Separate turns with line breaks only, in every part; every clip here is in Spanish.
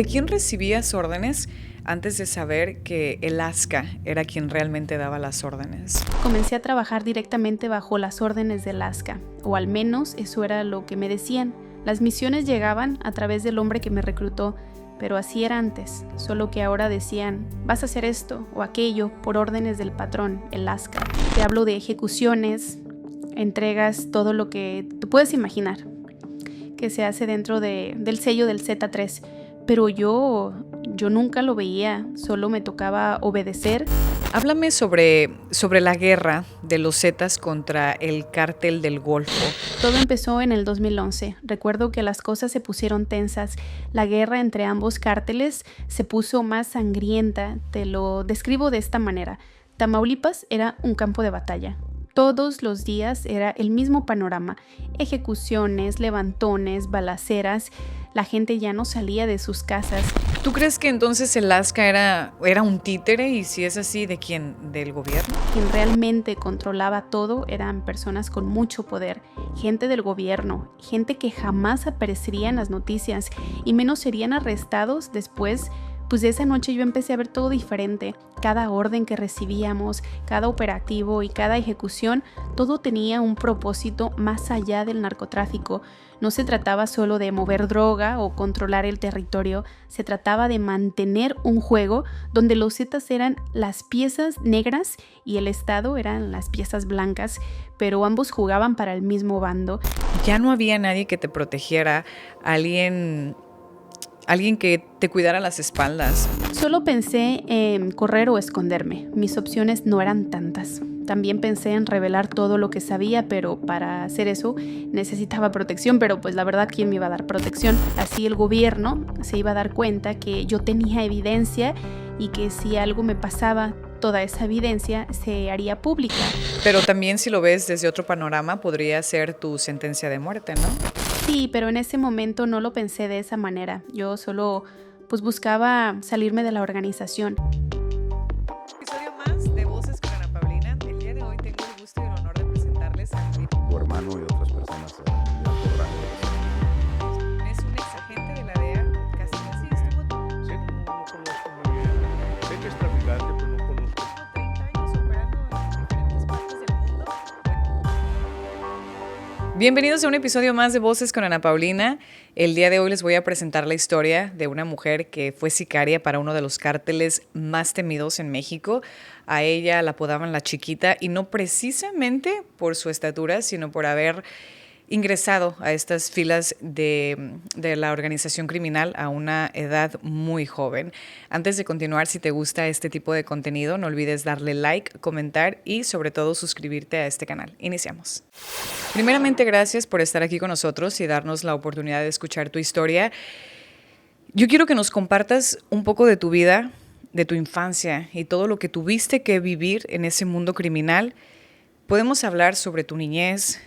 quién recibías órdenes antes de saber que el Alaska era quien realmente daba las órdenes?
Comencé a trabajar directamente bajo las órdenes de Alaska, o al menos eso era lo que me decían. Las misiones llegaban a través del hombre que me reclutó, pero así era antes, solo que ahora decían, vas a hacer esto o aquello por órdenes del patrón, el Alaska. Te hablo de ejecuciones, entregas, todo lo que tú puedes imaginar que se hace dentro del sello del Z3, pero yo nunca lo veía, solo me tocaba obedecer.
Háblame sobre la guerra de los Zetas contra el cártel del Golfo.
Todo empezó en el 2011. Recuerdo que las cosas se pusieron tensas. La guerra entre ambos cárteles se puso más sangrienta. Te lo describo de esta manera. Tamaulipas era un campo de batalla. Todos los días era el mismo panorama. Ejecuciones, levantones, balaceras. La gente ya no salía de sus casas.
¿Tú crees que entonces el Alaska era un títere? Y si es así, ¿de quién? ¿Del gobierno?
Quien realmente controlaba todo eran personas con mucho poder, gente del gobierno, gente que jamás aparecería en las noticias y menos serían arrestados después. Pues de esa noche yo empecé a ver todo diferente. Cada orden que recibíamos, cada operativo y cada ejecución, todo tenía un propósito más allá del narcotráfico. No se trataba solo de mover droga o controlar el territorio, se trataba de mantener un juego donde los Zetas eran las piezas negras y el Estado eran las piezas blancas, pero ambos jugaban para el mismo bando.
Ya no había nadie que te protegiera, alguien que te cuidara las espaldas.
Solo pensé en correr o esconderme. Mis opciones no eran tantas. También pensé en revelar todo lo que sabía, pero para hacer eso necesitaba protección, pero pues la verdad, ¿quién me iba a dar protección? Así el gobierno se iba a dar cuenta que yo tenía evidencia y que si algo me pasaba, toda esa evidencia se haría pública.
Pero también si lo ves desde otro panorama, podría ser tu sentencia de muerte, ¿no?
Sí, pero en ese momento no lo pensé de esa manera. Yo solo buscaba salirme de la organización.
Episodio más de Voces con Ana Paulina. El día de hoy tengo el gusto y el honor de presentarles a
tu hermano y otras personas de alto rango.
Es un ex agente de la DEA, casi estuvo
Sí, no conozco muy bien. Sé que es traficante, pero no conozco.
30 años operando en diferentes partes del mundo. Bienvenidos a un episodio más de Voces con Ana Paulina. El día de hoy les voy a presentar la historia de una mujer que fue sicaria para uno de los cárteles más temidos en México. A ella la apodaban la Chiquita y no precisamente por su estatura, sino por haber ingresado a estas filas de la organización criminal a una edad muy joven. Antes de continuar, si te gusta este tipo de contenido, no olvides darle like, comentar y sobre todo suscribirte a este canal. Iniciamos. Primeramente, gracias por estar aquí con nosotros y darnos la oportunidad de escuchar tu historia. Yo quiero que nos compartas un poco de tu vida, de tu infancia y todo lo que tuviste que vivir en ese mundo criminal. Podemos hablar sobre tu niñez,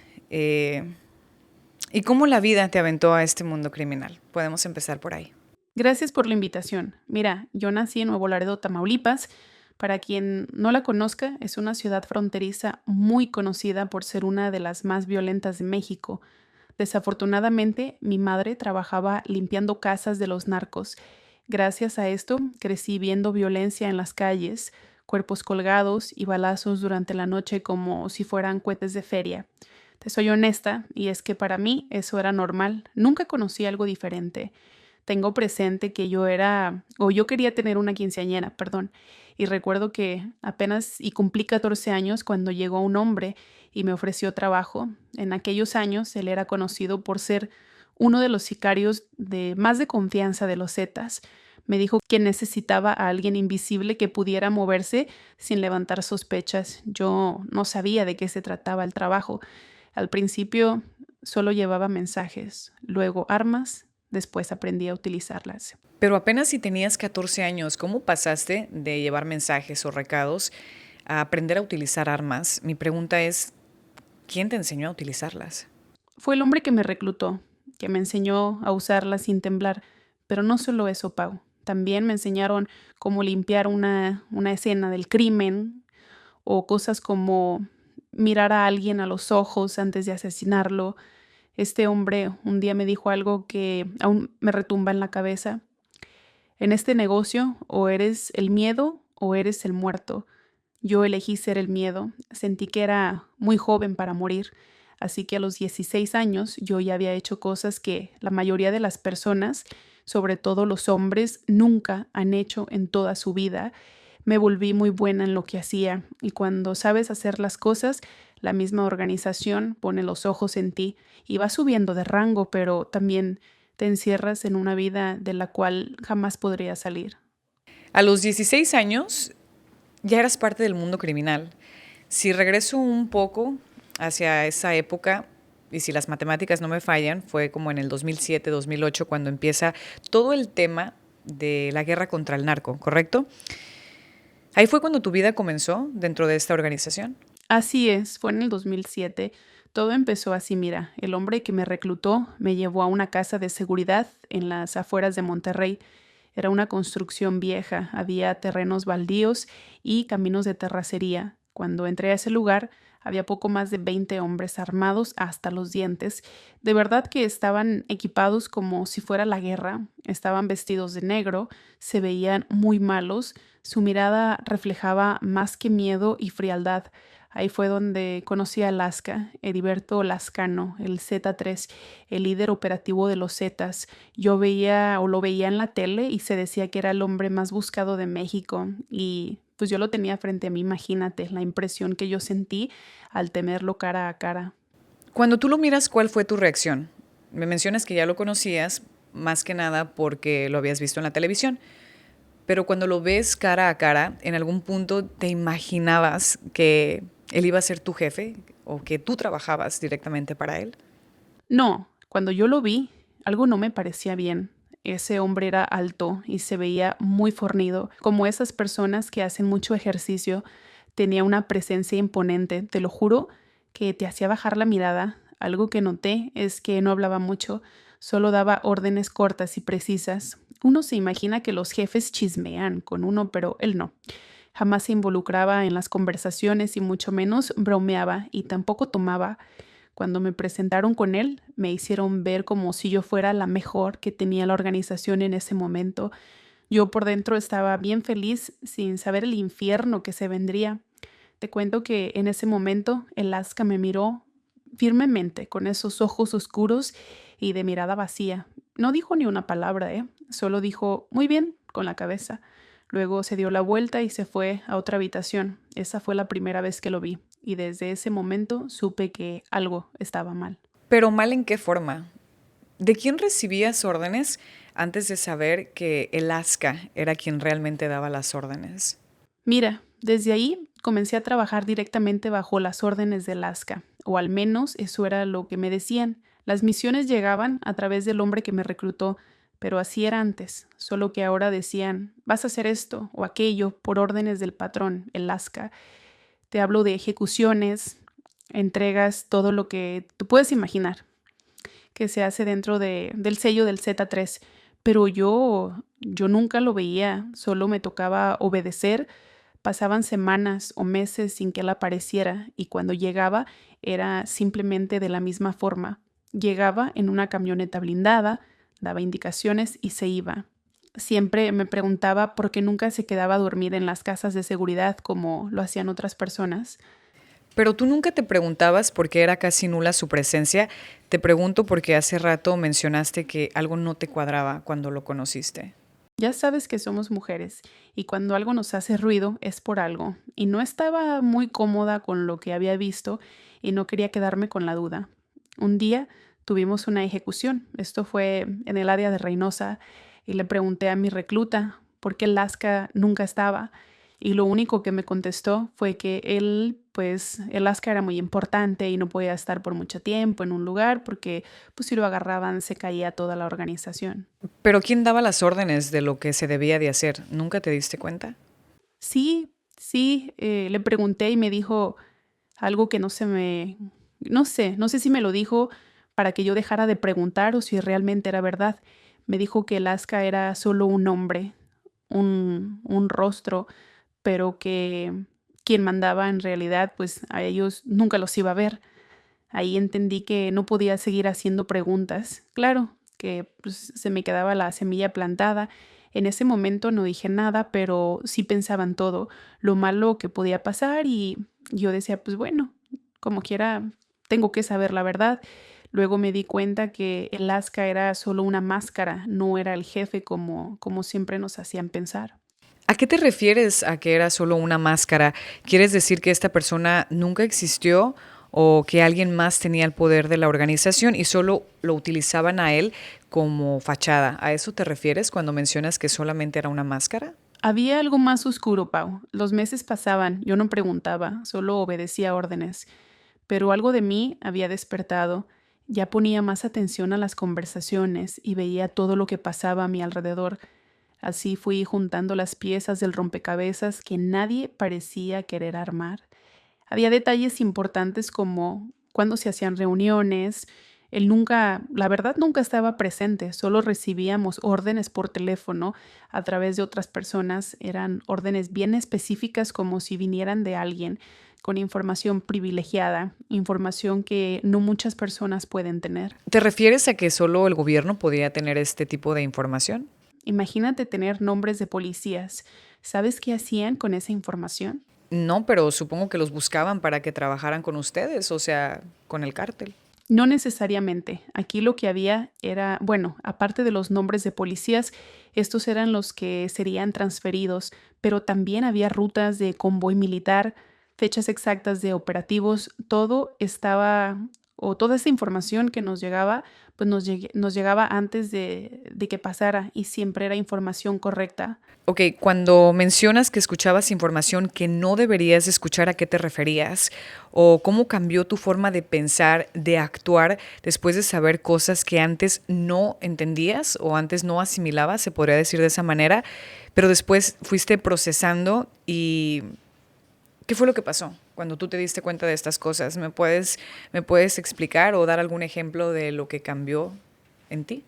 ¿y cómo la vida te aventó a este mundo criminal? Podemos empezar por ahí.
Gracias por la invitación. Mira, yo nací en Nuevo Laredo, Tamaulipas. Para quien no la conozca, es una ciudad fronteriza muy conocida por ser una de las más violentas de México. Desafortunadamente, mi madre trabajaba limpiando casas de los narcos. Gracias a esto, crecí viendo violencia en las calles, cuerpos colgados y balazos durante la noche como si fueran cohetes de feria. Te soy honesta, y es que para mí eso era normal. Nunca conocí algo diferente. Tengo presente que yo quería tener una quinceañera, y recuerdo que apenas cumplí 14 años cuando llegó un hombre y me ofreció trabajo. En aquellos años él era conocido por ser uno de los sicarios más de confianza de los Zetas. Me dijo que necesitaba a alguien invisible que pudiera moverse sin levantar sospechas. Yo no sabía de qué se trataba el trabajo. Al principio solo llevaba mensajes, luego armas, después aprendí a utilizarlas.
Pero apenas si tenías 14 años, ¿cómo pasaste de llevar mensajes o recados a aprender a utilizar armas? Mi pregunta es, ¿quién te enseñó a utilizarlas?
Fue el hombre que me reclutó, que me enseñó a usarlas sin temblar. Pero no solo eso, Pau. También me enseñaron cómo limpiar una escena del crimen o cosas como mirar a alguien a los ojos antes de asesinarlo. Este hombre un día me dijo algo que aún me retumba en la cabeza. En este negocio o eres el miedo o eres el muerto. Yo elegí ser el miedo. Sentí que era muy joven para morir. Así que a los 16 años yo ya había hecho cosas que la mayoría de las personas, sobre todo los hombres, nunca han hecho en toda su vida. Me volví muy buena en lo que hacía y cuando sabes hacer las cosas, la misma organización pone los ojos en ti y vas subiendo de rango, pero también te encierras en una vida de la cual jamás podrías salir.
A los 16 años ya eras parte del mundo criminal. Si regreso un poco hacia esa época, y si las matemáticas no me fallan, fue como en el 2007, 2008, cuando empieza todo el tema de la guerra contra el narco, ¿correcto? Ahí fue cuando tu vida comenzó dentro de esta organización.
Así es, fue en el 2007. Todo empezó así, mira, el hombre que me reclutó me llevó a una casa de seguridad en las afueras de Monterrey. Era una construcción vieja, había terrenos baldíos y caminos de terracería. Cuando entré a ese lugar, había poco más de 20 hombres armados hasta los dientes. De verdad que estaban equipados como si fuera la guerra, estaban vestidos de negro, se veían muy malos, su mirada reflejaba más que miedo y frialdad. Ahí fue donde conocí a Lasca, Heriberto Lascano, el Z3, el líder operativo de los Zetas. Yo veía o lo veía en la tele y se decía que era el hombre más buscado de México y pues yo lo tenía frente a mí, imagínate la impresión que yo sentí al tenerlo cara a cara.
Cuando tú lo miras, ¿cuál fue tu reacción? Me mencionas que ya lo conocías, más que nada porque lo habías visto en la televisión, pero cuando lo ves cara a cara, ¿en algún punto te imaginabas que él iba a ser tu jefe o que tú trabajabas directamente para él?
No, cuando yo lo vi, algo no me parecía bien. Ese hombre era alto y se veía muy fornido, como esas personas que hacen mucho ejercicio. Tenía una presencia imponente, te lo juro, que te hacía bajar la mirada. Algo que noté es que no hablaba mucho, solo daba órdenes cortas y precisas. Uno se imagina que los jefes chismean con uno, pero él no. Jamás se involucraba en las conversaciones y mucho menos bromeaba y tampoco tomaba. Cuando me presentaron con él, me hicieron ver como si yo fuera la mejor que tenía la organización en ese momento. Yo por dentro estaba bien feliz sin saber el infierno que se vendría. Te cuento que en ese momento el Lasca me miró firmemente con esos ojos oscuros y de mirada vacía. No dijo ni una palabra, Solo dijo muy bien con la cabeza. Luego se dio la vuelta y se fue a otra habitación. Esa fue la primera vez que lo vi y desde ese momento supe que algo estaba mal.
Pero mal en qué forma. ¿De quién recibías órdenes antes de saber que el ASCA era quien realmente daba las órdenes?
Mira, desde ahí comencé a trabajar directamente bajo las órdenes del Lasca, o al menos eso era lo que me decían. Las misiones llegaban a través del hombre que me reclutó, pero así era antes, solo que ahora decían, vas a hacer esto o aquello por órdenes del patrón, el Lasca. Te hablo de ejecuciones, entregas, todo lo que tú puedes imaginar que se hace dentro del sello del Z3, pero yo nunca lo veía, solo me tocaba obedecer. Pasaban semanas o meses sin que él apareciera y cuando llegaba era simplemente de la misma forma. Llegaba en una camioneta blindada, daba indicaciones y se iba. Siempre me preguntaba por qué nunca se quedaba a dormir en las casas de seguridad como lo hacían otras personas.
Pero tú nunca te preguntabas por qué era casi nula su presencia. Te pregunto porque hace rato mencionaste que algo no te cuadraba cuando lo conociste.
Ya sabes que somos mujeres y cuando algo nos hace ruido es por algo. Y no estaba muy cómoda con lo que había visto y no quería quedarme con la duda. Un día tuvimos una ejecución. Esto fue en el área de Reynosa y le pregunté a mi recluta por qué Lasca nunca estaba. Y lo único que me contestó fue que el Lasca era muy importante y no podía estar por mucho tiempo en un lugar porque pues si lo agarraban se caía toda la organización.
Pero ¿quién daba las órdenes de lo que se debía de hacer? ¿Nunca te diste cuenta?
Sí, le pregunté y me dijo algo que no sé si me lo dijo para que yo dejara de preguntar o si realmente era verdad. Me dijo que Alaska era solo un hombre, un rostro, pero que quien mandaba en realidad, pues a ellos nunca los iba a ver. Ahí entendí que no podía seguir haciendo preguntas. Claro, que pues, se me quedaba la semilla plantada En ese momento no dije nada, pero sí pensaba en todo, lo malo que podía pasar y yo decía, pues bueno, como quiera, tengo que saber la verdad. Luego me di cuenta que el Alaska era solo una máscara, no era el jefe como siempre nos hacían pensar.
¿A qué te refieres a que era solo una máscara? ¿Quieres decir que esta persona nunca existió o que alguien más tenía el poder de la organización y solo lo utilizaban a él como fachada? ¿A eso te refieres cuando mencionas que solamente era una máscara?
Había algo más oscuro, Pau. Los meses pasaban, yo no preguntaba, solo obedecía órdenes. Pero algo de mí había despertado. Ya ponía más atención a las conversaciones y veía todo lo que pasaba a mi alrededor. Así fui juntando las piezas del rompecabezas que nadie parecía querer armar. Había detalles importantes como cuándo se hacían reuniones. Él nunca, la verdad, nunca estaba presente, solo recibíamos órdenes por teléfono a través de otras personas. Eran órdenes bien específicas como si vinieran de alguien con información privilegiada, información que no muchas personas pueden tener.
¿Te refieres a que solo el gobierno podía tener este tipo de información?
Imagínate tener nombres de policías. ¿Sabes qué hacían con esa información?
No, pero supongo que los buscaban para que trabajaran con ustedes, o sea, con el cártel.
No necesariamente. Aquí lo que había era, bueno, aparte de los nombres de policías, estos eran los que serían transferidos, pero también había rutas de convoy militar, fechas exactas de operativos, todo estaba, o toda esa información que nos llegaba, pues nos llegaba antes de que pasara y siempre era información correcta.
Ok, cuando mencionas que escuchabas información que no deberías escuchar, ¿a qué te referías? ¿O cómo cambió tu forma de pensar, de actuar, después de saber cosas que antes no entendías o antes no asimilabas, se podría decir de esa manera, pero después fuiste procesando y ¿qué fue lo que pasó cuando tú te diste cuenta de estas cosas? Me puedes explicar o dar algún ejemplo de lo que cambió en ti?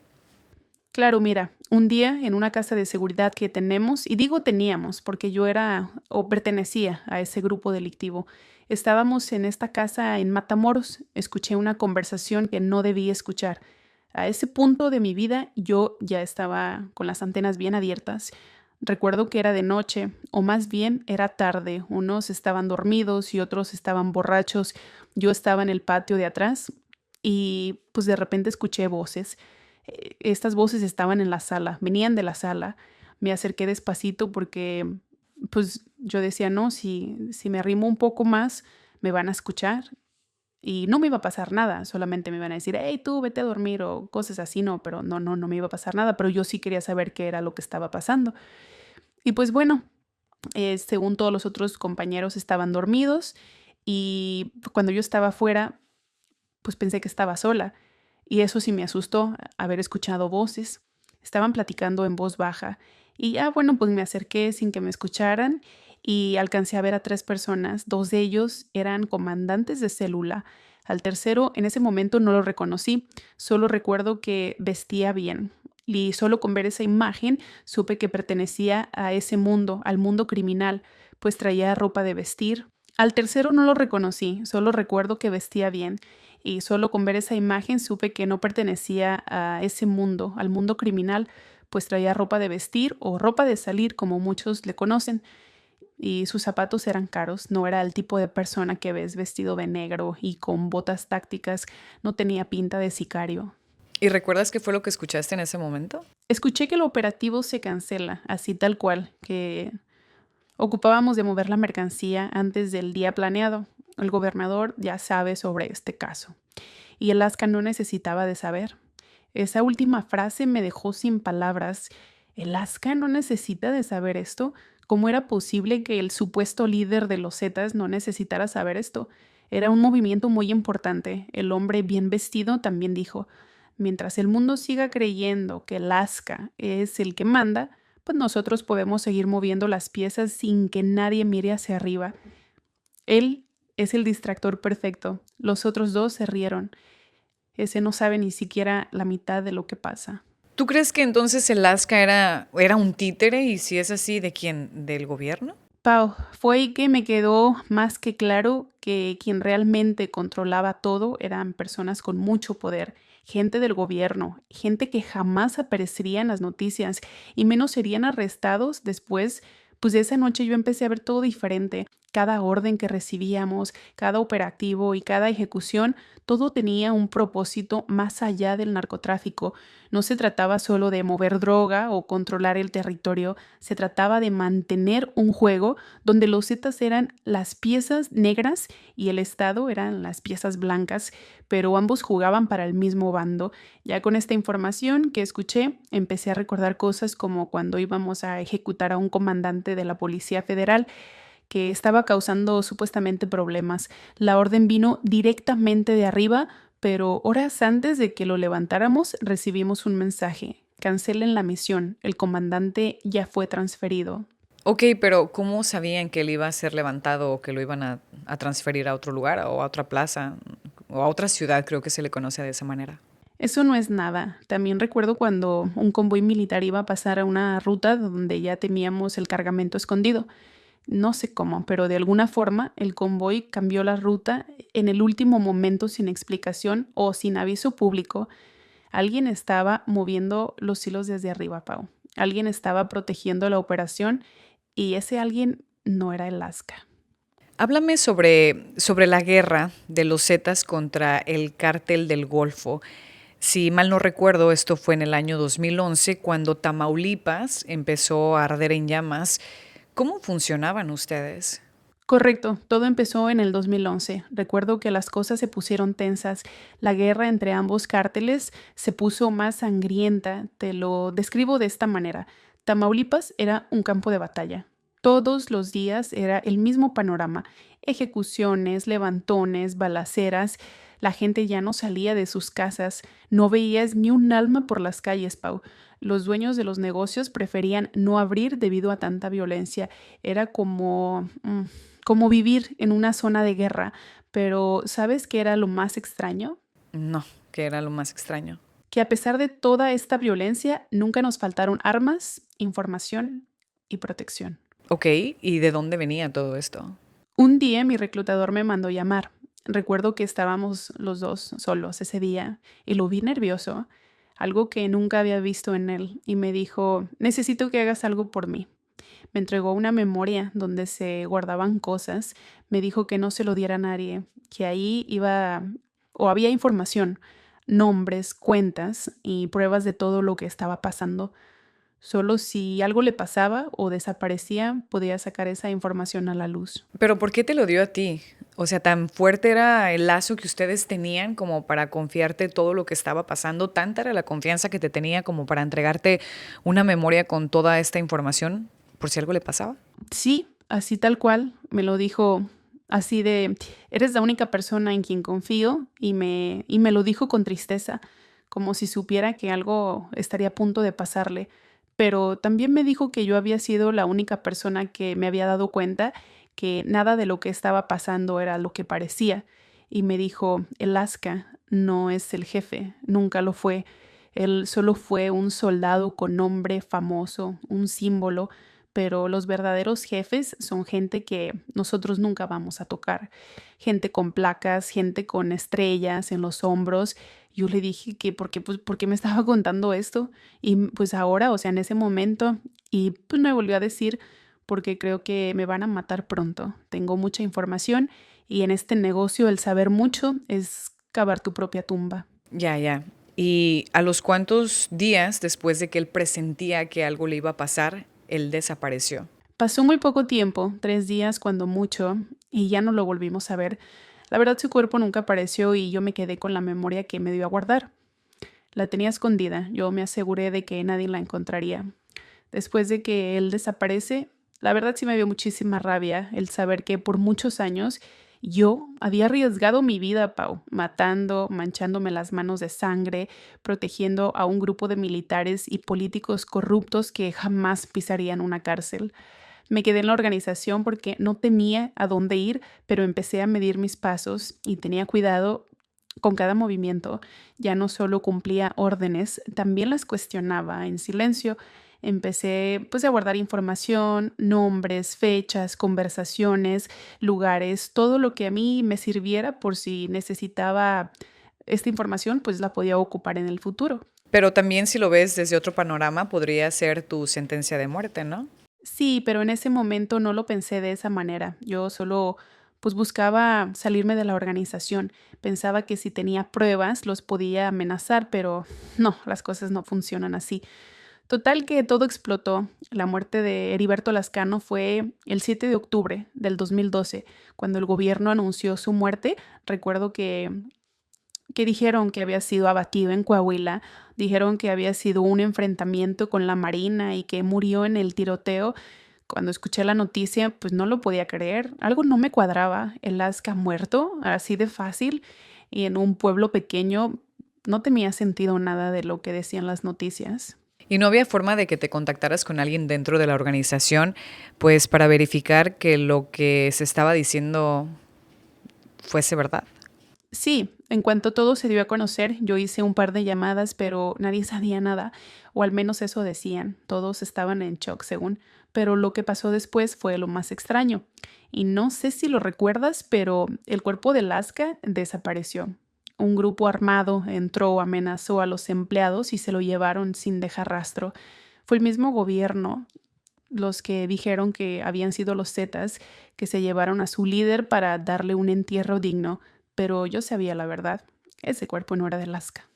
Claro, mira, un día en una casa de seguridad que tenemos, y digo teníamos porque yo era o pertenecía a ese grupo delictivo, estábamos en esta casa en Matamoros, escuché una conversación que no debía escuchar. A ese punto de mi vida yo ya estaba con las antenas bien abiertas. Recuerdo que era de noche, o más bien era tarde. Unos estaban dormidos y otros estaban borrachos. Yo estaba en el patio de atrás y pues de repente escuché voces. Estas voces estaban en la sala, venían de la sala. Me acerqué despacito porque pues yo decía, no, si me arrimo un poco más, me van a escuchar y no me iba a pasar nada, solamente me iban a decir, hey, tú vete a dormir o cosas así, no, pero no me iba a pasar nada, pero yo sí quería saber qué era lo que estaba pasando. Y pues bueno, según todos los otros compañeros estaban dormidos y cuando yo estaba afuera, pues pensé que estaba sola y eso sí me asustó, haber escuchado voces. Estaban platicando en voz baja y ya bueno, pues me acerqué sin que me escucharan y alcancé a ver a 3 personas. 2 de ellos eran comandantes de célula. Al tercero en ese momento no lo reconocí, solo recuerdo que vestía bien. Y solo con ver esa imagen supe que pertenecía a ese mundo, al mundo criminal, pues traía ropa de vestir. Al tercero no lo reconocí, solo recuerdo que vestía bien y solo con ver esa imagen supe que no pertenecía a ese mundo, al mundo criminal, pues traía ropa de vestir o ropa de salir como muchos le conocen y sus zapatos eran caros, no era el tipo de persona que ves vestido de negro y con botas tácticas, no tenía pinta de sicario.
¿Y recuerdas qué fue lo que escuchaste en ese momento?
Escuché que el operativo se cancela, así tal cual, que ocupábamos de mover la mercancía antes del día planeado. El gobernador ya sabe sobre este caso. Y Alaska no necesitaba de saber. Esa última frase me dejó sin palabras. ¿Alaska no necesita de saber esto? ¿Cómo era posible que el supuesto líder de los Zetas no necesitara saber esto? Era un movimiento muy importante. El hombre bien vestido también dijo, mientras el mundo siga creyendo que Alaska es el que manda, pues nosotros podemos seguir moviendo las piezas sin que nadie mire hacia arriba. Él es el distractor perfecto. Los otros 2 se rieron. Ese no sabe ni siquiera la mitad de lo que pasa.
¿Tú crees que entonces el Alaska era un títere? Y si es así, ¿de quién? ¿Del gobierno?
Pau, fue ahí que me quedó más que claro que quien realmente controlaba todo eran personas con mucho poder. gente del gobierno, gente que jamás aparecería en las noticias y menos serían arrestados después. Pues de esa noche yo empecé a ver todo diferente. Cada orden que recibíamos, cada operativo y cada ejecución, todo tenía un propósito más allá del narcotráfico. No se trataba solo de mover droga o controlar el territorio, se trataba de mantener un juego donde los Zetas eran las piezas negras y el Estado eran las piezas blancas, pero ambos jugaban para el mismo bando. Ya con esta información que escuché, empecé a recordar cosas como cuando íbamos a ejecutar a un comandante de la Policía Federal que estaba causando supuestamente problemas. La orden vino directamente de arriba, pero horas antes de que lo levantáramos recibimos un mensaje. Cancelen la misión, el comandante ya fue transferido.
Ok, pero ¿cómo sabían que él iba a ser levantado o que lo iban a transferir a otro lugar o a otra plaza o a otra ciudad? Creo que se le conoce de esa manera.
Eso no es nada. También recuerdo cuando un convoy militar iba a pasar a una ruta donde ya teníamos el cargamento escondido. No sé cómo, pero de alguna forma el convoy cambió la ruta en el último momento sin explicación o sin aviso público. Alguien estaba moviendo los hilos desde arriba, Pau. Alguien estaba protegiendo la operación y ese alguien no era el Lasca.
Háblame sobre la guerra de los Zetas contra el cártel del Golfo. Si mal no recuerdo, esto fue en el año 2011, cuando Tamaulipas empezó a arder en llamas. ¿Cómo funcionaban ustedes?
Correcto, todo empezó en el 2011. Recuerdo que las cosas se pusieron tensas. La guerra entre ambos cárteles se puso más sangrienta. Te lo describo de esta manera. Tamaulipas era un campo de batalla. Todos los días era el mismo panorama. Ejecuciones, levantones, balaceras. La gente ya no salía de sus casas. No veías ni un alma por las calles, Pau. Los dueños de los negocios preferían no abrir debido a tanta violencia. Era como vivir en una zona de guerra. Pero ¿sabes qué era lo más extraño?
No, que era lo más extraño.
Que a pesar de toda esta violencia, nunca nos faltaron armas, información y protección.
Ok, ¿y de dónde venía todo esto?
Un día mi reclutador me mandó llamar. Recuerdo que estábamos los dos solos ese día y lo vi nervioso, algo que nunca había visto en él, y me dijo, necesito que hagas algo por mí. Me entregó una memoria donde se guardaban cosas, me dijo que no se lo diera a nadie, que ahí iba o había información, nombres, cuentas y pruebas de todo lo que estaba pasando. Solo si algo le pasaba o desaparecía, podía sacar esa información a la luz.
¿Pero por qué te lo dio a ti? O sea, tan fuerte era el lazo que ustedes tenían como para confiarte todo lo que estaba pasando. ¿Tanta era la confianza que te tenía como para entregarte una memoria con toda esta información por si algo le pasaba?
Sí, así tal cual. Me lo dijo así de, eres la única persona en quien confío y me lo dijo con tristeza, como si supiera que algo estaría a punto de pasarle. Pero también me dijo que yo había sido la única persona que me había dado cuenta que nada de lo que estaba pasando era lo que parecía. Y me dijo, el Lasca no es el jefe, nunca lo fue. Él solo fue un soldado con nombre famoso, un símbolo, pero los verdaderos jefes son gente que nosotros nunca vamos a tocar. Gente con placas, gente con estrellas en los hombros. Yo le dije que ¿por qué me estaba contando esto? Y pues ahora, o sea, en ese momento, y pues me volvió a decir, porque creo que me van a matar pronto. Tengo mucha información y en este negocio el saber mucho es cavar tu propia tumba.
Ya. ¿Y a los cuántos días después de que él presentía que algo le iba a pasar, él desapareció?
Pasó muy poco tiempo, 3 días cuando mucho, y ya no lo volvimos a ver. La verdad, su cuerpo nunca apareció y yo me quedé con la memoria que me dio a guardar. La tenía escondida, yo me aseguré de que nadie la encontraría. Después de que él desaparece, la verdad sí me dio muchísima rabia el saber que por muchos años yo había arriesgado mi vida, Pau, matando, manchándome las manos de sangre, protegiendo a un grupo de militares y políticos corruptos que jamás pisarían una cárcel. Me quedé en la organización porque no temía a dónde ir, pero empecé a medir mis pasos y tenía cuidado con cada movimiento. Ya no solo cumplía órdenes, también las cuestionaba en silencio. Empecé pues a guardar información, nombres, fechas, conversaciones, lugares, todo lo que a mí me sirviera por si necesitaba esta información pues la podía ocupar en el futuro.
Pero también si lo ves desde otro panorama, podría ser tu sentencia de muerte, ¿no?
Sí, pero en ese momento no lo pensé de esa manera. Yo solo pues buscaba salirme de la organización. Pensaba que si tenía pruebas los podía amenazar, pero no, las cosas no funcionan así. Total que todo explotó. La muerte de Heriberto Lascano fue el 7 de octubre del 2012, cuando el gobierno anunció su muerte. Recuerdo que dijeron que había sido abatido en Coahuila, dijeron que había sido un enfrentamiento con la Marina y que murió en el tiroteo. Cuando escuché la noticia, pues no lo podía creer. Algo no me cuadraba. El Lasca muerto, así de fácil, y en un pueblo pequeño, no tenía sentido nada de lo que decían las noticias.
Y no había forma de que te contactaras con alguien dentro de la organización, pues para verificar que lo que se estaba diciendo fuese verdad.
Sí, en cuanto todo se dio a conocer, yo hice un par de llamadas, pero nadie sabía nada, o al menos eso decían. Todos estaban en shock, según. Pero lo que pasó después fue lo más extraño. Y no sé si lo recuerdas, pero el cuerpo de Lasca desapareció. Un grupo armado entró, amenazó a los empleados y se lo llevaron sin dejar rastro. Fue el mismo gobierno los que dijeron que habían sido los Zetas que se llevaron a su líder para darle un entierro digno, pero yo sabía la verdad. Ese cuerpo no era de Lasca.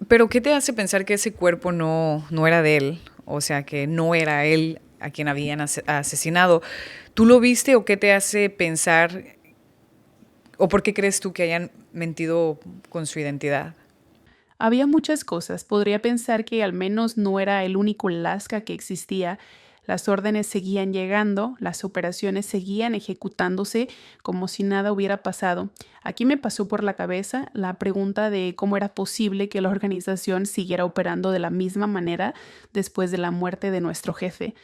Pero ¿qué te hace pensar que ese cuerpo no era de él? O sea, que no era él a quien habían asesinado. ¿Tú lo viste o qué te hace pensar o por qué crees tú que hayan mentido con su identidad?
Había muchas cosas. Podría pensar que al menos no era el único Lasca que existía. Las órdenes seguían llegando, las operaciones seguían ejecutándose como si nada hubiera pasado. Aquí me pasó por la cabeza la pregunta de cómo era posible que la organización siguiera operando de la misma manera después de la muerte de nuestro jefe.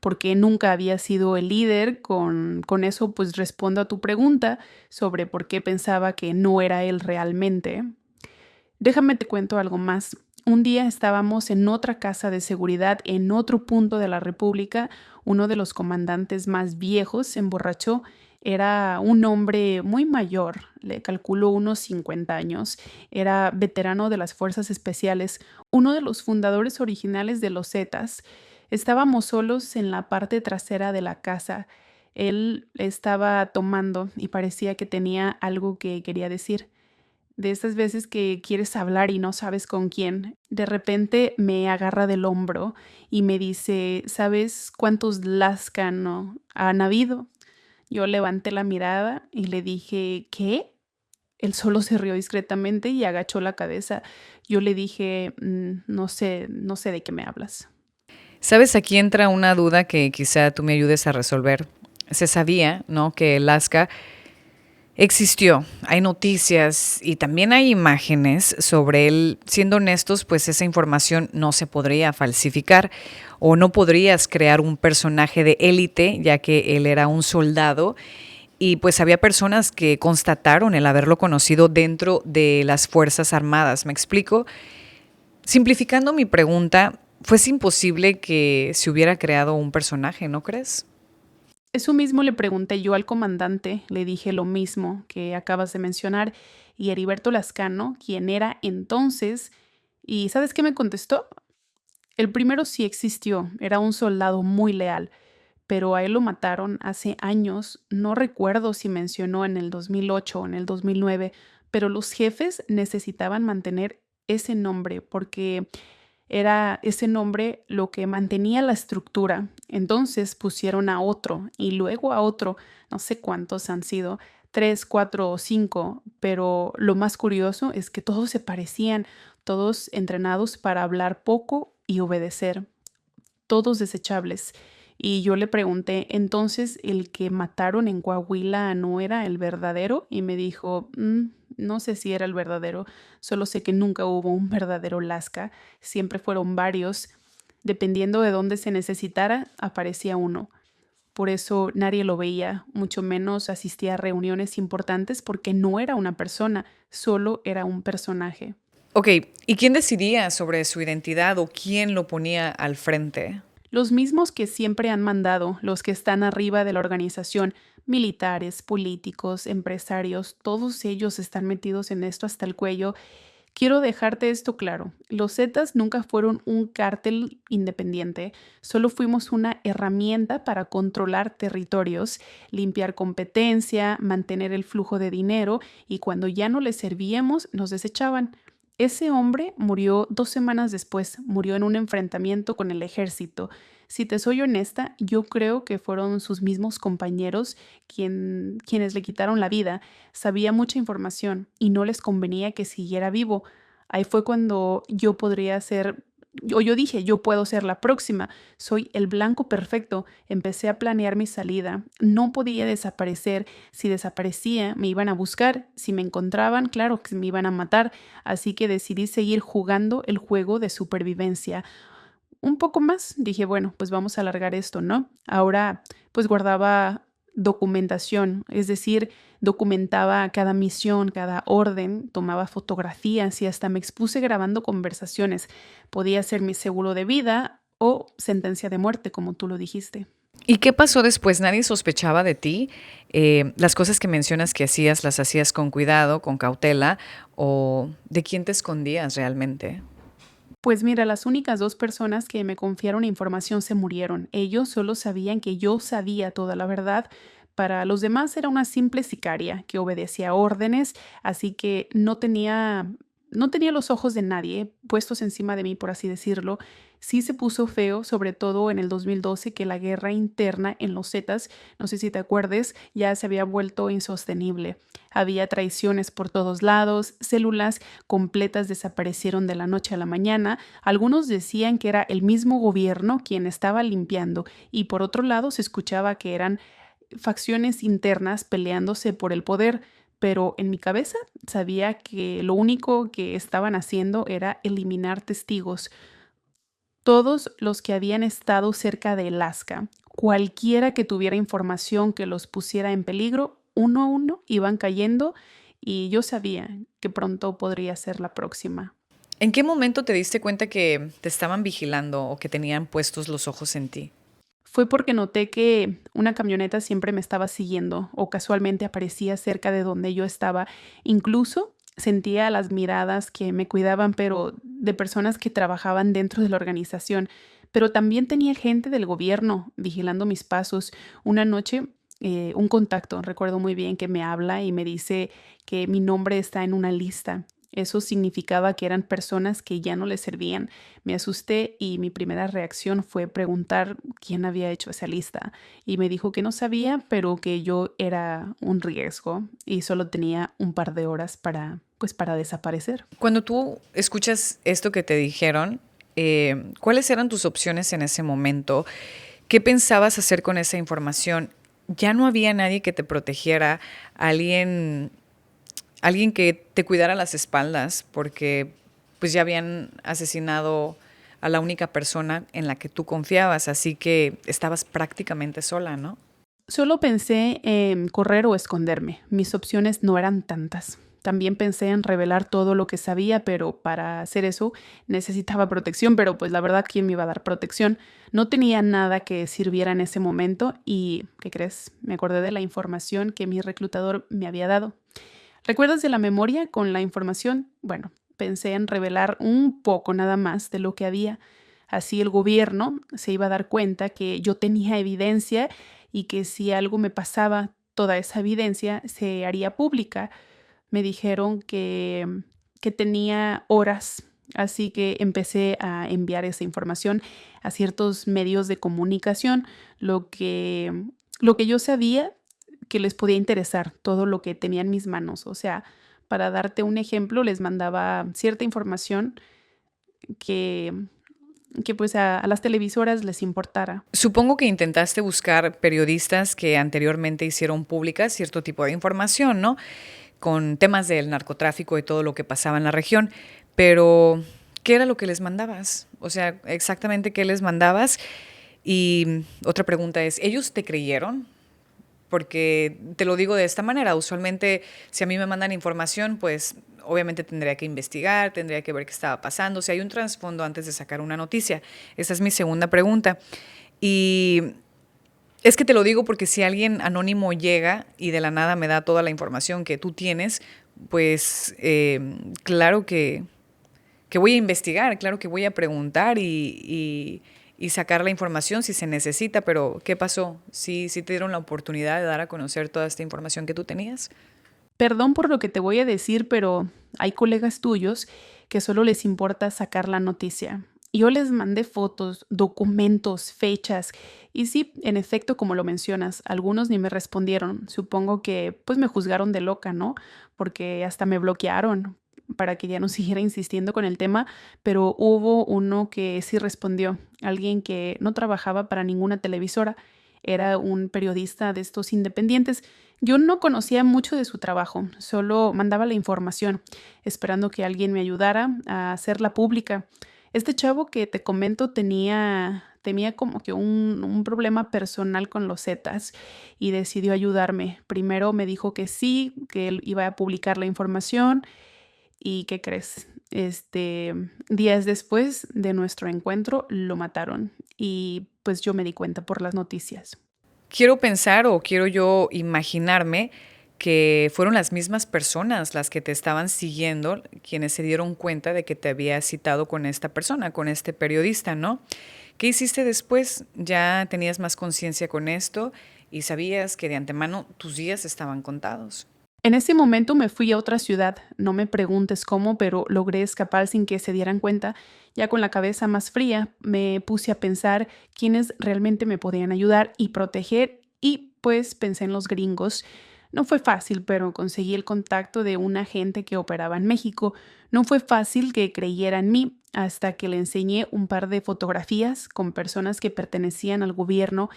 Porque nunca había sido el líder. Con eso pues respondo a tu pregunta sobre por qué pensaba que no era él realmente. Déjame te cuento algo más. Un día estábamos en otra casa de seguridad en otro punto de la República. Uno de los comandantes más viejos se emborrachó. Era un hombre muy mayor, le calculo unos 50 años. Era veterano de las Fuerzas Especiales, uno de los fundadores originales de los Zetas. Estábamos solos en la parte trasera de la casa. Él estaba tomando y parecía que tenía algo que quería decir. De esas veces que quieres hablar y no sabes con quién. De repente me agarra del hombro y me dice, ¿sabes cuántos Lasca no han habido? Yo levanté la mirada y le dije, ¿qué? Él solo se rió discretamente y agachó la cabeza. Yo le dije, no sé de qué me hablas.
¿Sabes? Aquí entra una duda que quizá tú me ayudes a resolver. Se sabía, ¿no?, que Lasca existió, hay noticias y también hay imágenes sobre él. Siendo honestos, pues esa información no se podría falsificar o no podrías crear un personaje de élite, ya que él era un soldado y pues había personas que constataron el haberlo conocido dentro de las Fuerzas Armadas. ¿Me explico? Simplificando mi pregunta, fuese imposible que se hubiera creado un personaje, ¿no crees?
Eso mismo le pregunté yo al comandante, le dije lo mismo que acabas de mencionar, y Heriberto Lascano, quien era entonces, y ¿sabes qué me contestó? El primero sí existió, era un soldado muy leal, pero a él lo mataron hace años, no recuerdo si mencionó en el 2008 o en el 2009, pero los jefes necesitaban mantener ese nombre porque era ese nombre lo que mantenía la estructura. Entonces pusieron a otro y luego a otro, no sé cuántos han sido, 3, 4 o 5, pero lo más curioso es que todos se parecían, todos entrenados para hablar poco y obedecer, todos desechables. Y yo le pregunté, entonces, ¿el que mataron en Coahuila no era el verdadero? Y me dijo, no sé si era el verdadero, solo sé que nunca hubo un verdadero Lasca, siempre fueron varios. Dependiendo de dónde se necesitara, aparecía uno. Por eso nadie lo veía, mucho menos asistía a reuniones importantes porque no era una persona, solo era un personaje.
Ok, ¿y quién decidía sobre su identidad o quién lo ponía al frente?
Los mismos que siempre han mandado, los que están arriba de la organización, militares, políticos, empresarios, todos ellos están metidos en esto hasta el cuello Quiero dejarte esto claro. Los Zetas nunca fueron un cártel independiente, solo fuimos una herramienta para controlar territorios, limpiar competencia, mantener el flujo de dinero y cuando ya no les servíamos, nos desechaban. Ese hombre murió 2 semanas después, murió en un enfrentamiento con el ejército. Si te soy honesta, yo creo que fueron sus mismos compañeros quienes le quitaron la vida. Sabía mucha información y no les convenía que siguiera vivo. Ahí fue cuando yo podría ser, o yo dije, yo puedo ser la próxima. Soy el blanco perfecto. Empecé a planear mi salida. No podía desaparecer. Si desaparecía, me iban a buscar. Si me encontraban, claro que me iban a matar. Así que decidí seguir jugando el juego de supervivencia. Un poco más, dije, bueno, pues vamos a alargar esto, ¿no? Ahora, pues guardaba documentación, es decir, documentaba cada misión, cada orden, tomaba fotografías y hasta me expuse grabando conversaciones. Podía ser mi seguro de vida o sentencia de muerte, como tú lo dijiste.
¿Y qué pasó después? ¿Nadie sospechaba de ti? Las cosas que mencionas que hacías, ¿las hacías con cuidado, con cautela? ¿O de quién te escondías realmente?
Pues mira, las únicas 2 personas que me confiaron información se murieron. Ellos solo sabían que yo sabía toda la verdad. Para los demás era una simple sicaria que obedecía órdenes, así que no tenía los ojos de nadie puestos encima de mí, por así decirlo. Sí se puso feo, sobre todo en el 2012, que la guerra interna en los Zetas, no sé si te acuerdes, ya se había vuelto insostenible. Había traiciones por todos lados, células completas desaparecieron de la noche a la mañana. Algunos decían que era el mismo gobierno quien estaba limpiando y por otro lado se escuchaba que eran facciones internas peleándose por el poder. Pero en mi cabeza sabía que lo único que estaban haciendo era eliminar testigos. Todos los que habían estado cerca de Alaska, cualquiera que tuviera información que los pusiera en peligro, uno a uno iban cayendo y yo sabía que pronto podría ser la próxima.
¿En qué momento te diste cuenta que te estaban vigilando o que tenían puestos los ojos en ti?
Fue porque noté que una camioneta siempre me estaba siguiendo o casualmente aparecía cerca de donde yo estaba. Incluso sentía las miradas que me cuidaban, pero de personas que trabajaban dentro de la organización. Pero también tenía gente del gobierno vigilando mis pasos. Una noche, un contacto, recuerdo muy bien, que me habla y me dice que mi nombre está en una lista. Eso significaba que eran personas que ya no le servían. Me asusté y mi primera reacción fue preguntar quién había hecho esa lista. Y me dijo que no sabía, pero que yo era un riesgo y solo tenía un par de horas para desaparecer.
Cuando tú escuchas esto que te dijeron, ¿cuáles eran tus opciones en ese momento? ¿Qué pensabas hacer con esa información? ¿Ya no había nadie que te protegiera? ¿Alguien que te cuidara las espaldas? Porque pues ya habían asesinado a la única persona en la que tú confiabas, así que estabas prácticamente sola, ¿no?
Solo pensé en correr o esconderme. Mis opciones no eran tantas. También pensé en revelar todo lo que sabía, pero para hacer eso necesitaba protección, pero pues la verdad, ¿quién me iba a dar protección? No tenía nada que sirviera en ese momento y, ¿qué crees? Me acordé de la información que mi reclutador me había dado. ¿Recuerdas de la memoria con la información? Bueno, pensé en revelar un poco nada más de lo que había. Así el gobierno se iba a dar cuenta que yo tenía evidencia y que si algo me pasaba, toda esa evidencia se haría pública. Me dijeron que tenía horas, así que empecé a enviar esa información a ciertos medios de comunicación, lo que yo sabía que les podía interesar, todo lo que tenía en mis manos. O sea, para darte un ejemplo, les mandaba cierta información que, que pues a las televisoras les importara.
Supongo que intentaste buscar periodistas que anteriormente hicieron pública cierto tipo de información, ¿no? Con temas del narcotráfico y todo lo que pasaba en la región, pero ¿qué era lo que les mandabas? O sea, exactamente qué les mandabas. Y otra pregunta es, ¿ellos te creyeron? Porque te lo digo de esta manera, usualmente si a mí me mandan información, pues obviamente tendría que investigar, tendría que ver qué estaba pasando, si hay un trasfondo antes de sacar una noticia. Esa es mi segunda pregunta. Y es que te lo digo porque si alguien anónimo llega y de la nada me da toda la información que tú tienes, pues claro que voy a investigar, claro que voy a preguntar y sacar la información si se necesita, pero ¿qué pasó? ¿Sí te dieron la oportunidad de dar a conocer toda esta información que tú tenías?
Perdón por lo que te voy a decir, pero hay colegas tuyos que solo les importa sacar la noticia. Yo les mandé fotos, documentos, fechas y sí, en efecto, como lo mencionas, algunos ni me respondieron. Supongo que pues me juzgaron de loca, ¿no? Porque hasta me bloquearon para que ya no siguiera insistiendo con el tema, pero hubo uno que sí respondió, alguien que no trabajaba para ninguna televisora, era un periodista de estos independientes. Yo no conocía mucho de su trabajo, solo mandaba la información, esperando que alguien me ayudara a hacerla pública. Este chavo que te comento tenía como que un problema personal con los Zetas y decidió ayudarme. Primero me dijo que sí, que él iba a publicar la información y ¿qué crees? Días después de nuestro encuentro lo mataron y pues yo me di cuenta por las noticias.
Quiero pensar o quiero yo imaginarme que fueron las mismas personas las que te estaban siguiendo, quienes se dieron cuenta de que te había citado con esta persona, con este periodista, ¿no? ¿Qué hiciste después? ¿Ya tenías más conciencia con esto y sabías que de antemano tus días estaban contados?
En ese momento me fui a otra ciudad, no me preguntes cómo, pero logré escapar sin que se dieran cuenta. Ya con la cabeza más fría, me puse a pensar quiénes realmente me podían ayudar y proteger y pues pensé en los gringos. No fue fácil, pero conseguí el contacto de un agente que operaba en México. No fue fácil que creyera en mí hasta que le enseñé un par de fotografías con personas que pertenecían al gobierno.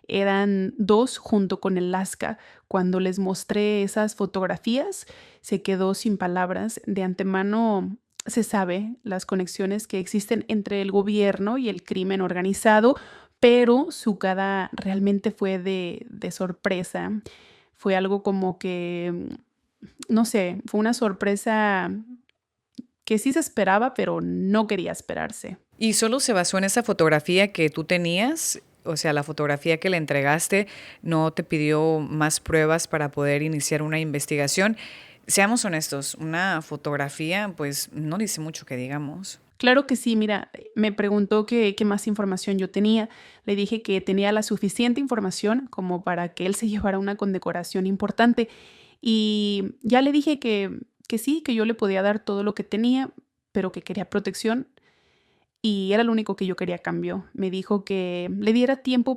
Eran dos junto con el Lasca. Cuando les mostré esas fotografías, se quedó sin palabras. De antemano se sabe las conexiones que existen entre el gobierno y el crimen organizado, pero su cara realmente fue de sorpresa. Fue algo como que, no sé, fue una sorpresa que sí se esperaba, pero no quería esperarse.
¿Y solo se basó en esa fotografía que tú tenías? O sea, la fotografía que le entregaste no te pidió más pruebas para poder iniciar una investigación. Seamos honestos, una fotografía pues no dice mucho que digamos.
Claro que sí, mira, me preguntó qué más información yo tenía. Le dije que tenía la suficiente información como para que él se llevara una condecoración importante. Y ya le dije que sí, que yo le podía dar todo lo que tenía, pero que quería protección. Y era lo único que yo quería a cambio. Me dijo que le diera tiempo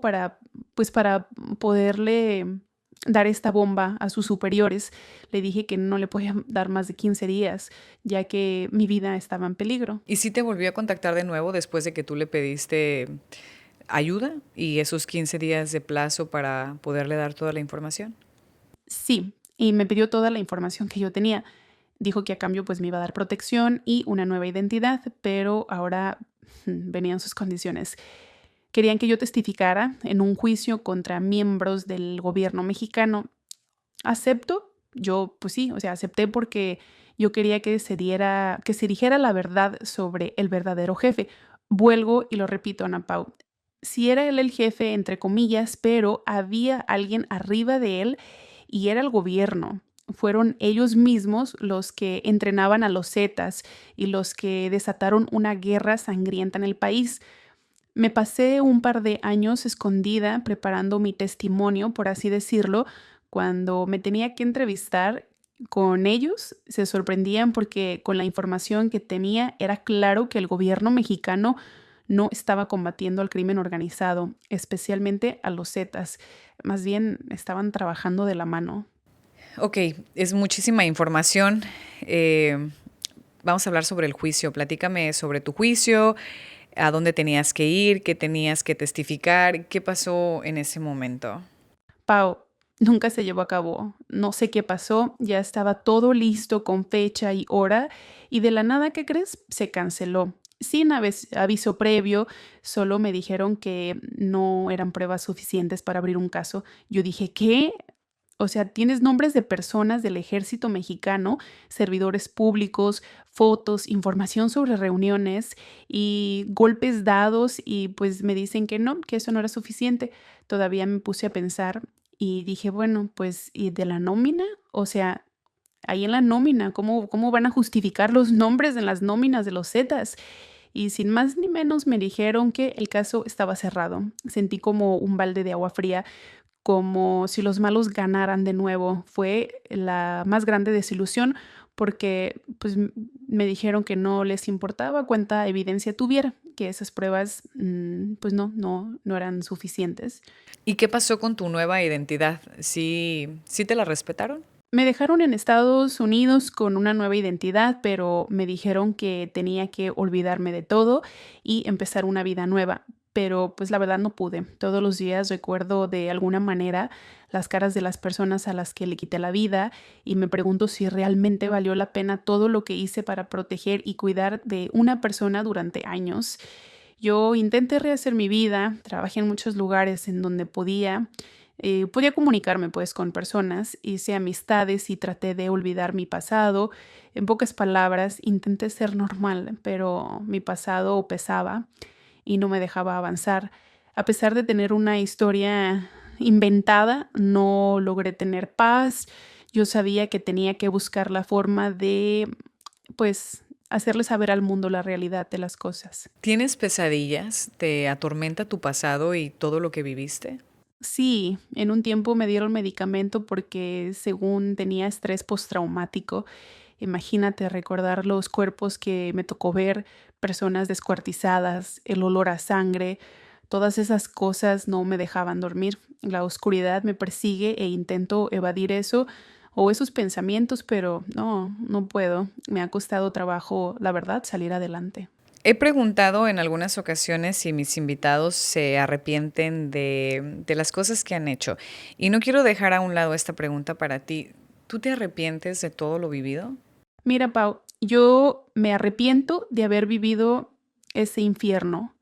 pues para poderle dar esta bomba a sus superiores. Le dije que no le podía dar más de 15 días, ya que mi vida estaba en peligro.
¿Y si te volvió a contactar de nuevo después de que tú le pediste ayuda y esos 15 días de plazo para poderle dar toda la información?
Sí, y me pidió toda la información que yo tenía. Dijo que a cambio pues me iba a dar protección y una nueva identidad, pero ahora venían sus condiciones. Querían que yo testificara en un juicio contra miembros del gobierno mexicano. ¿Acepto? Yo, pues sí, o sea, acepté porque yo quería que se dijera la verdad sobre el verdadero jefe. Vuelvo y lo repito, Ana Pau. Si era él el jefe, entre comillas, pero había alguien arriba de él y era el gobierno. Fueron ellos mismos los que entrenaban a los Zetas y los que desataron una guerra sangrienta en el país. Me pasé un par de años escondida preparando mi testimonio, por así decirlo. Cuando me tenía que entrevistar con ellos, se sorprendían porque con la información que tenía era claro que el gobierno mexicano no estaba combatiendo al crimen organizado, especialmente a los Zetas. Más bien estaban trabajando de la mano.
Ok, es muchísima información. Vamos a hablar sobre el juicio. Platícame sobre tu juicio, a dónde tenías que ir, qué tenías que testificar, qué pasó en ese momento.
Pau, nunca se llevó a cabo. No sé qué pasó, ya estaba todo listo con fecha y hora y de la nada, ¿qué crees? Se canceló. Sin aviso previo, solo me dijeron que no eran pruebas suficientes para abrir un caso. Yo dije, ¿qué? O sea, tienes nombres de personas del ejército mexicano, servidores públicos, fotos, información sobre reuniones y golpes dados y pues me dicen que no, que eso no era suficiente. Todavía me puse a pensar y dije, bueno, pues ¿y de la nómina? O sea, ahí en la nómina, ¿cómo van a justificar los nombres en las nóminas de los Zetas? Y sin más ni menos me dijeron que el caso estaba cerrado. Sentí como un balde de agua fría, como si los malos ganaran de nuevo. Fue la más grande desilusión porque pues me dijeron que no les importaba cuánta evidencia tuviera, que esas pruebas pues no eran suficientes.
¿Y qué pasó con tu nueva identidad? ¿Sí te la respetaron?
Me dejaron en Estados Unidos con una nueva identidad, pero me dijeron que tenía que olvidarme de todo y empezar una vida nueva. Pero pues la verdad no pude. Todos los días recuerdo de alguna manera las caras de las personas a las que le quité la vida y me pregunto si realmente valió la pena todo lo que hice para proteger y cuidar de una persona durante años. Yo intenté rehacer mi vida, trabajé en muchos lugares en donde podía comunicarme pues con personas, hice amistades y traté de olvidar mi pasado. En pocas palabras, intenté ser normal, pero mi pasado pesaba y no me dejaba avanzar. A pesar de tener una historia inventada, no logré tener paz. Yo sabía que tenía que buscar la forma de, pues, hacerle saber al mundo la realidad de las cosas.
¿Tienes pesadillas? ¿Te atormenta tu pasado y todo lo que viviste?
Sí, en un tiempo me dieron medicamento porque según tenía estrés postraumático. Imagínate recordar los cuerpos que me tocó ver, personas descuartizadas, el olor a sangre, todas esas cosas no me dejaban dormir. La oscuridad me persigue e intento evadir eso o esos pensamientos, pero no puedo. Me ha costado trabajo, la verdad, salir adelante.
He preguntado en algunas ocasiones si mis invitados se arrepienten de las cosas que han hecho. Y no quiero dejar a un lado esta pregunta para ti. ¿Tú te arrepientes de todo lo vivido?
Mira, Pau, yo me arrepiento de haber vivido ese infierno.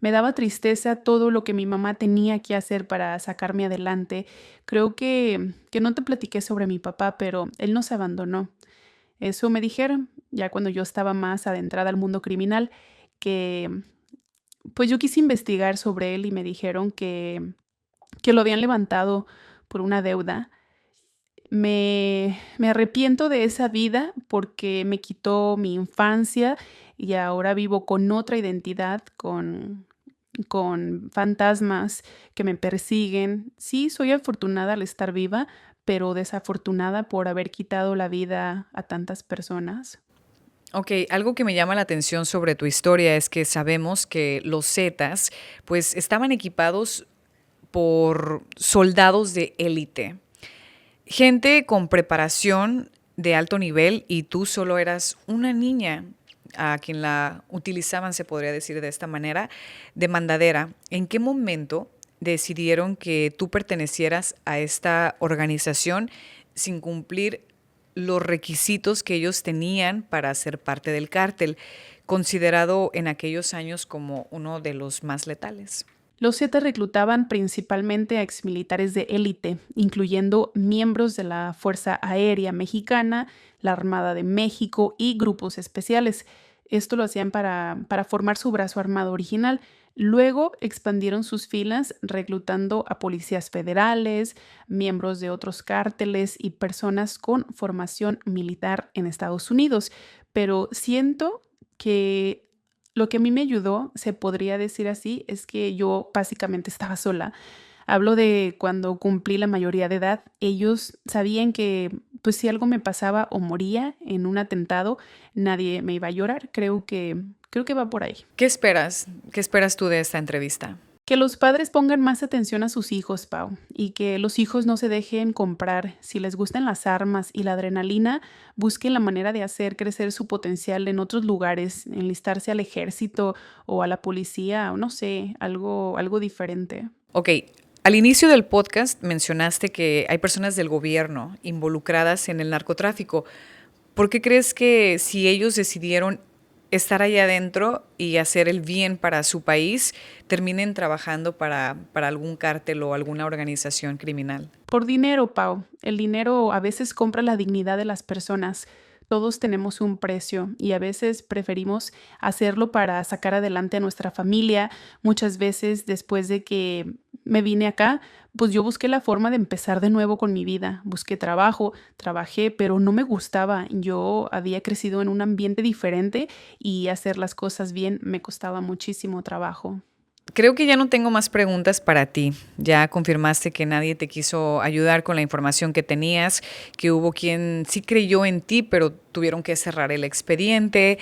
Me daba tristeza todo lo que mi mamá tenía que hacer para sacarme adelante. Creo que no te platiqué sobre mi papá, pero él nos abandonó. Eso me dijeron, ya cuando yo estaba más adentrada al mundo criminal, que pues yo quise investigar sobre él y me dijeron que lo habían levantado por una deuda. Me arrepiento de esa vida porque me quitó mi infancia y ahora vivo con otra identidad, con fantasmas que me persiguen. Sí, soy afortunada al estar viva, pero desafortunada por haber quitado la vida a tantas personas.
Ok, algo que me llama la atención sobre tu historia es que sabemos que los Zetas pues estaban equipados por soldados de élite. Gente con preparación de alto nivel y tú solo eras una niña a quien la utilizaban, se podría decir de esta manera, de mandadera. ¿En qué momento decidieron que tú pertenecieras a esta organización sin cumplir los requisitos que ellos tenían para ser parte del cártel, considerado en aquellos años como uno de los más letales?
Los Zetas reclutaban principalmente a exmilitares de élite, incluyendo miembros de la Fuerza Aérea Mexicana, la Armada de México y grupos especiales. Esto lo hacían para formar su brazo armado original. Luego expandieron sus filas reclutando a policías federales, miembros de otros cárteles y personas con formación militar en Estados Unidos. Pero siento que lo que a mí me ayudó, se podría decir así, es que yo básicamente estaba sola. Hablo de cuando cumplí la mayoría de edad. Ellos sabían que pues si algo me pasaba o moría en un atentado, nadie me iba a llorar. Creo que va por ahí.
¿Qué esperas? ¿Qué esperas tú de esta entrevista?
Que los padres pongan más atención a sus hijos, Pau, y que los hijos no se dejen comprar. Si les gustan las armas y la adrenalina, busquen la manera de hacer crecer su potencial en otros lugares, enlistarse al ejército o a la policía, o no sé, algo diferente.
Ok, al inicio del podcast mencionaste que hay personas del gobierno involucradas en el narcotráfico. ¿Por qué crees que si ellos decidieron estar allá adentro y hacer el bien para su país, terminen trabajando para algún cártel o alguna organización criminal?
Por dinero, Pau. El dinero a veces compra la dignidad de las personas. Todos tenemos un precio y a veces preferimos hacerlo para sacar adelante a nuestra familia. Muchas veces después de que me vine acá, pues yo busqué la forma de empezar de nuevo con mi vida. Busqué trabajo, trabajé, pero no me gustaba. Yo había crecido en un ambiente diferente y hacer las cosas bien me costaba muchísimo trabajo.
Creo que ya no tengo más preguntas para ti. Ya confirmaste que nadie te quiso ayudar con la información que tenías, que hubo quien sí creyó en ti, pero tuvieron que cerrar el expediente.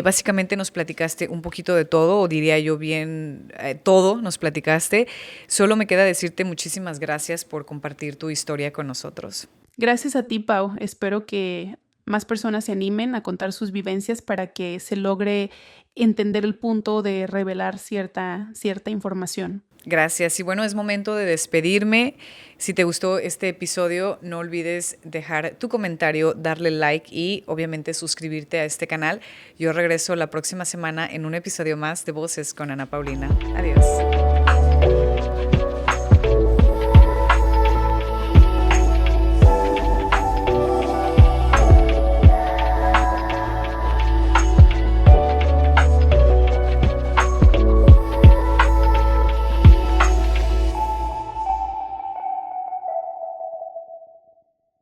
Básicamente nos platicaste un poquito de todo, o diría yo bien, todo nos platicaste. Solo me queda decirte muchísimas gracias por compartir tu historia con nosotros.
Gracias a ti, Pau. Espero que más personas se animen a contar sus vivencias para que se logre entender el punto de revelar cierta información.
Gracias. Y bueno, es momento de despedirme. Si te gustó este episodio, no olvides dejar tu comentario, darle like y obviamente suscribirte a este canal. Yo regreso la próxima semana en un episodio más de Voces con Ana Paulina. Adiós.